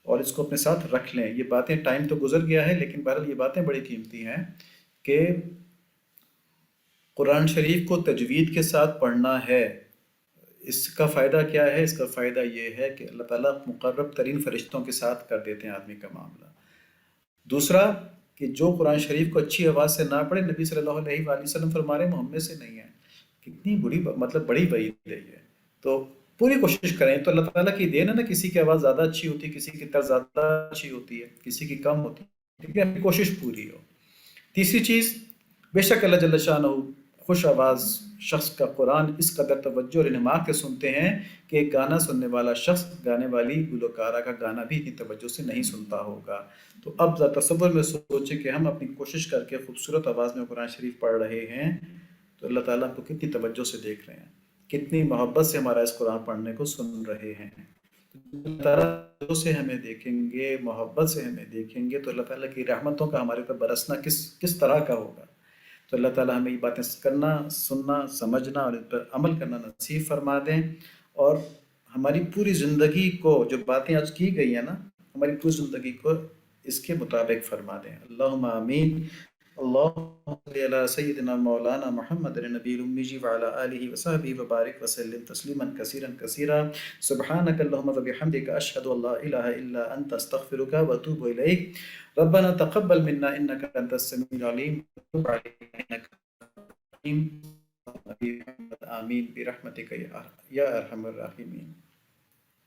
اور اس کو اپنے ساتھ رکھ لیں۔ یہ باتیں، ٹائم تو گزر گیا ہے لیکن بہرحال یہ باتیں بڑی قیمتی ہیں کہ قرآن شریف کو تجوید کے ساتھ پڑھنا ہے۔ اس کا فائدہ کیا ہے؟ اس کا فائدہ یہ ہے کہ اللہ تعالیٰ مقرب ترین فرشتوں کے ساتھ کر دیتے ہیں آدمی کا معاملہ۔ دوسرا کہ جو قرآن شریف کو اچھی آواز سے نہ پڑھے، نبی صلی اللہ علیہ وآلہ وسلم فرما رہے ہیں محمد سے نہیں ہے۔ کتنی بڑی مطلب بڑی وعید ہے یہ۔ تو پوری کوشش کریں۔ تو اللہ تعالیٰ کی دین ہے نا، کسی کی آواز زیادہ اچھی ہوتی ہے، کسی کی طرز زیادہ اچھی ہوتی ہے، کسی کی کم ہوتی ہے، لیکن اپنی کوشش پوری ہو۔ تیسری چیز، بے شک اللہ جل شانہ خوش آواز شخص کا قرآن اس قدر توجہ اور انہماک سے سنتے ہیں کہ ایک گانا سننے والا شخص گانے والی گلوکارہ کا گانا بھی اتنی توجہ سے نہیں سنتا ہوگا۔ تو اب ذرا تصور میں سوچیں کہ ہم اپنی کوشش کر کے خوبصورت آواز میں قرآن شریف پڑھ رہے ہیں تو اللہ تعالیٰ کو کتنی توجہ سے دیکھ رہے ہیں، کتنی محبت سے ہمارا اس قرآن پڑھنے کو سن رہے ہیں۔ اللہ تعالیٰ سے ہمیں دیکھیں گے، محبت سے ہمیں دیکھیں گے، تو اللہ تعالیٰ کی رحمتوں کا ہمارے پر برسنا کس طرح کا ہوگا۔ تو اللہ تعالیٰ ہمیں یہ باتیں کرنا، سننا، سمجھنا اور اس پر عمل کرنا نصیب فرما دیں، اور ہماری پوری زندگی کو جو باتیں آج کی گئی ہیں نا، ہماری پوری زندگی کو اس کے مطابق فرما دیں۔ اللہم آمین۔ اللہم صلی علی سیدنا مولانا محمد النبی الأمی وعلی آلہ وصحبہ وبارک وسلم تسلیما کثیرا کثیرا۔ سبحانک اللہم وبحمدک، اشہد ان لا الہ الا انت، استغفرک واتوب الیک۔ ربنا تقبل منا انک انت السمیع العلیم وتب علینا انک انت التواب الرحیم۔ آمین برحمتک یا ارحم الراحمین۔